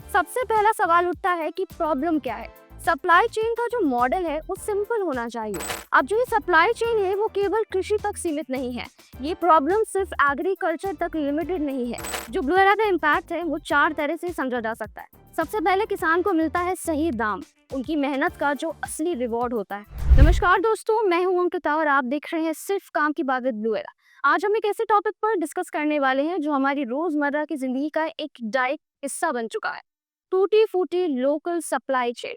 सबसे पहला सवाल उठता है कि प्रॉब्लम क्या है। सप्लाई चेन का जो मॉडल है वो सिंपल होना चाहिए। अब जो ये सप्लाई चेन है वो केवल कृषि तक सीमित नहीं है। ये प्रॉब्लम सिर्फ एग्रीकल्चर तक लिमिटेड नहीं है। जो ब्लू एरा का इम्पैक्ट है वो 4 तरह से समझा जा सकता है। सबसे पहले किसान को मिलता है सही दाम, उनकी मेहनत का जो असली रिवॉर्ड होता है। नमस्कार दोस्तों, मैं हूं अंकिता और आप देख रहे हैं सिर्फ काम की बात विद ब्लू एरा। आज हम एक ऐसे टॉपिक पर डिस्कस करने वाले हैं जो हमारी रोजमर्रा की जिंदगी का एक डायरेक्ट हिस्सा बन चुका है। टूटी फूटी लोकल सप्लाई चेन।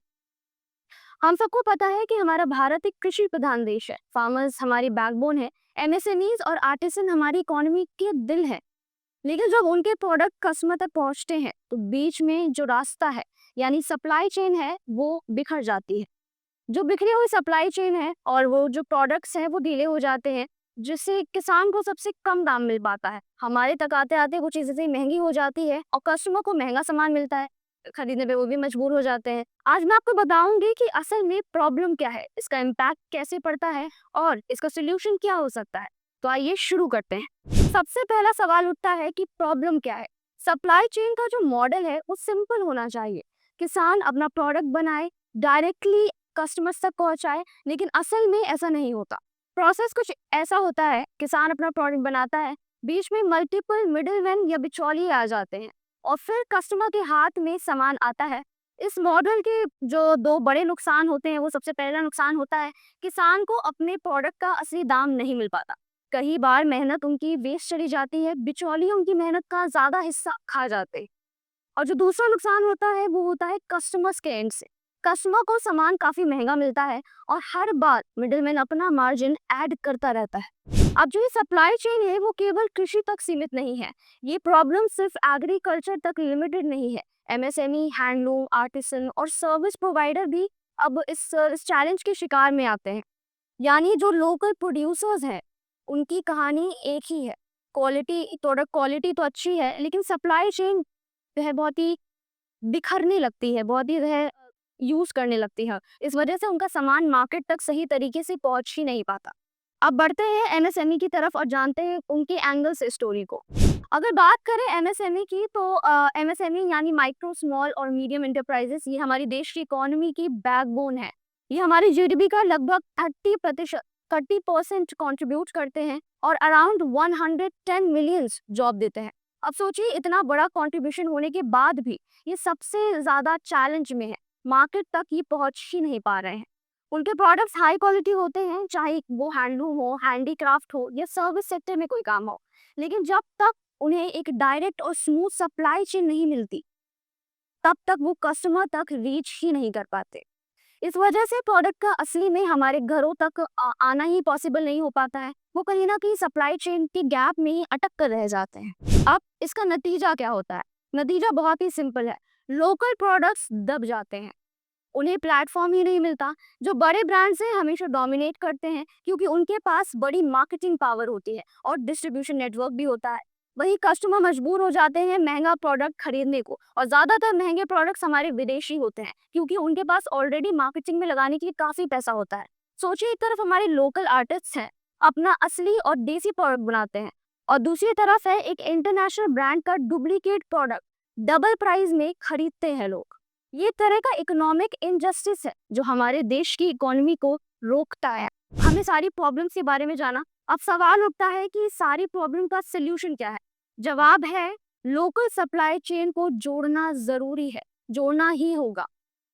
हम सबको पता है कि हमारा भारत एक कृषि प्रधान देश है। फार्मर्स हमारी बैकबोन है। एमएसएमईज और आर्टिसन हमारी इकोनॉमी के दिल है। लेकिन जब उनके प्रोडक्ट कस्टमर तक पहुंचते हैं तो बीच में जो रास्ता है यानी सप्लाई चेन है वो बिखर जाती है। जो बिखरी हुई सप्लाई चेन है और वो जो प्रोडक्ट्स हैं वो डिले हो जाते हैं, जिससे किसान को सबसे कम दाम मिल पाता है। हमारे तक आते आते वो चीज़ इतनी महंगी हो जाती है और कस्टमर को महंगा सामान मिलता है, खरीदने पे वो भी मजबूर हो जाते हैं। आज मैं आपको बताऊंगी कि असल में प्रॉब्लम क्या है, इसका इम्पैक्ट कैसे पड़ता है और इसका सोल्यूशन क्या हो सकता है। तो आइए शुरू करते हैं। सबसे पहला सवाल उठता है कि प्रॉब्लम क्या है। सप्लाई चेन का जो मॉडल है वो सिंपल होना चाहिए। किसान अपना प्रोडक्ट बनाए, डायरेक्टली कस्टमर्स तक पहुंचाए, लेकिन असल में ऐसा नहीं होता। प्रोसेस कुछ ऐसा होता है, किसान अपना प्रोडक्ट बनाता है, बीच में मल्टीपल मिडिलमैन या बिचौलिए आ जाते हैं और फिर कस्टमर के हाथ में सामान आता है। इस मॉडल के जो दो बड़े नुकसान होते हैं, वो सबसे पहला नुकसान होता है किसान को अपने प्रोडक्ट का असली दाम नहीं मिल पाता। कई बार मेहनत उनकी वेस्ट चली जाती है, बिचौलिए उनकी मेहनत का ज्यादा हिस्सा खा जाते हैं। और जो दूसरा नुकसान होता है वो होता है कस्टमर्स के एंड से। कस्टमर को सामान काफी महंगा मिलता है और हर बार मिडिलमैन अपना मार्जिन ऐड करता रहता है। अब जो ये सप्लाई चेन है वो केवल कृषि तक सीमित नहीं है। ये प्रॉब्लम सिर्फ एग्रीकल्चर तक लिमिटेड नहीं है। एमएसएमई, हैंडलूम, आर्टिसन और सर्विस प्रोवाइडर भी अब इस चैलेंज के शिकार में आते हैं। यानी जो लोकल प्रोड्यूसर्स हैं उनकी कहानी एक ही है। प्रोडक्ट क्वालिटी तो अच्छी है लेकिन सप्लाई चेन वह बहुत ही बिखरने लगती है, बहुत ही वह यूज करने लगती है। इस वजह से उनका सामान मार्केट तक सही तरीके से पहुंच ही नहीं पाता। अब बढ़ते हैं एमएसएमई की तरफ और जानते हैं उनके एंगल से स्टोरी को। अगर बात करें एमएसएमई की तो एमएसएमई यानी माइक्रो स्मॉल और मीडियम एंटरप्राइजेस, ये हमारी देश की इकोनॉमी की बैकबोन है। ये हमारी जीडीपी का लगभग 30% कंट्रीब्यूट करते हैं और अराउंड 110 मिलियंस जॉब देते हैं। अब सोचिए, इतना बड़ा कंट्रीब्यूशन होने के बाद भी ये सबसे ज्यादा चैलेंज में है। मार्केट तक ये पहुंच ही नहीं पा रहे हैं। उनके प्रोडक्ट्स हाई क्वालिटी होते हैं, चाहे वो हैंडलूम हो, हैंडीक्राफ्ट हो या सर्विस सेक्टर में कोई काम हो। लेकिन जब तक उन्हें एक डायरेक्ट और स्मूथ सप्लाई चेन नहीं मिलती, तब तक वो कस्टमर तक रीच ही नहीं कर पाते। इस वजह से प्रोडक्ट का असली में हमारे घरों तक आना ही पॉसिबल नहीं हो पाता है। वो कहीं ना कहीं सप्लाई चेन के गैप में ही अटक कर रह जाते हैं। अब इसका नतीजा क्या होता है? नतीजा बहुत ही सिंपल है। लोकल प्रोडक्ट्स दब जाते हैं, उन्हें प्लेटफॉर्म ही नहीं मिलता। जो बड़े ब्रांड्स हैं हमेशा डोमिनेट करते हैं क्योंकि उनके पास बड़ी मार्केटिंग पावर होती है और डिस्ट्रीब्यूशन नेटवर्क भी होता है। वही कस्टमर मजबूर हो जाते हैं महंगा प्रोडक्ट खरीदने को, और ज्यादातर महंगे प्रोडक्ट्स हमारे विदेशी होते हैं क्योंकि उनके पास ऑलरेडी मार्केटिंग में लगाने के लिए काफी पैसा होता है। सोचिए, एक तरफ हमारे लोकल आर्टिस्ट हैं, अपना असली और देसी प्रोडक्ट बनाते हैं, और दूसरी तरफ है एक इंटरनेशनल ब्रांड का डुप्लीकेट प्रोडक्ट डबल प्राइस में खरीदते हैं लोग। ये तरह का इकोनॉमिक इनजस्टिस है जो हमारे देश की इकोनॉमी को रोकता है। हमने सारी प्रॉब्लम्स के बारे में जाना। अब सवाल उठता है कि सारी प्रॉब्लम का सोल्यूशन क्या है। जवाब है, लोकल सप्लाई चेन को जोड़ना जरूरी है, जोड़ना ही होगा।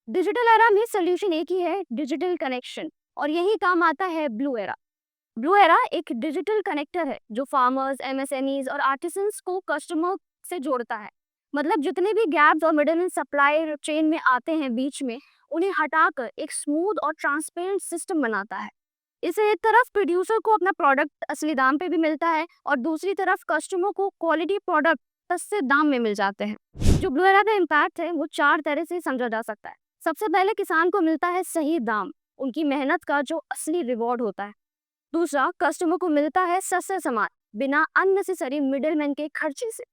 डिजिटल एरा में सोल्यूशन एक ही है, डिजिटल कनेक्शन, और यही काम आता है ब्लू एरा। ब्लू एरा एक डिजिटल कनेक्टर है जो फार्मर्स, एमएसएमईज और आर्टिसंस को कस्टमर से जोड़ता है। मतलब जितने भी गैप्स और मिडिल सप्लाई चेन में आते हैं बीच में, उन्हें हटाकर एक स्मूथ और ट्रांसपेरेंट सिस्टम बनाता है। इसे एक तरफ प्रोड्यूसर को अपना प्रोडक्ट असली दाम पे भी मिलता है और दूसरी तरफ कस्टमर को क्वालिटी प्रोडक्ट सस्ते दाम में मिल जाते हैं। जो ब्लू एरा का इम्पैक्ट है वो 4 तरह से समझा जा सकता है। सबसे पहले किसान को मिलता है सही दाम, उनकी मेहनत का जो असली रिवॉर्ड होता है। दूसरा, कस्टमर को मिलता है सस्ते सामान बिना अननेसेसरी मिडिलमैन के खर्चे से।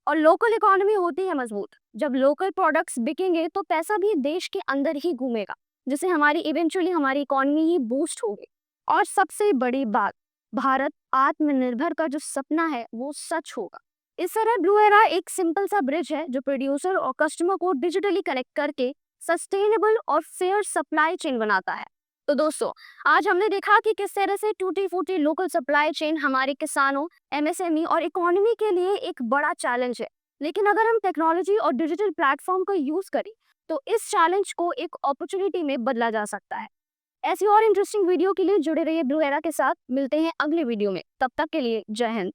और लोकल इकोनॉमी होती है मजबूत। जब लोकल प्रोडक्ट्स बिकेंगे तो पैसा भी देश के अंदर ही घूमेगा, जिससे हमारी इवेंचुअली हमारी इकोनॉमी ही बूस्ट होगी। और सबसे बड़ी बात, भारत आत्मनिर्भर का जो सपना है वो सच होगा। इस तरह ब्लू एरा एक सिंपल सा ब्रिज है जो प्रोड्यूसर और कस्टमर को डिजिटली कनेक्ट करके सस्टेनेबल और फेयर सप्लाई चेन बनाता है। तो दोस्तों, आज हमने देखा कि किस तरह से टूटी फूटी लोकल सप्लाई चेन हमारे किसानों, एमएसएमई और इकोनॉमी के लिए एक बड़ा चैलेंज है। लेकिन अगर हम टेक्नोलॉजी और डिजिटल प्लेटफॉर्म का यूज करें तो इस चैलेंज को एक अपॉर्चुनिटी में बदला जा सकता है। ऐसी और इंटरेस्टिंग वीडियो के लिए जुड़े रहिए ब्लू एरा के साथ। मिलते हैं अगले वीडियो में, तब तक के लिए जय हिंद।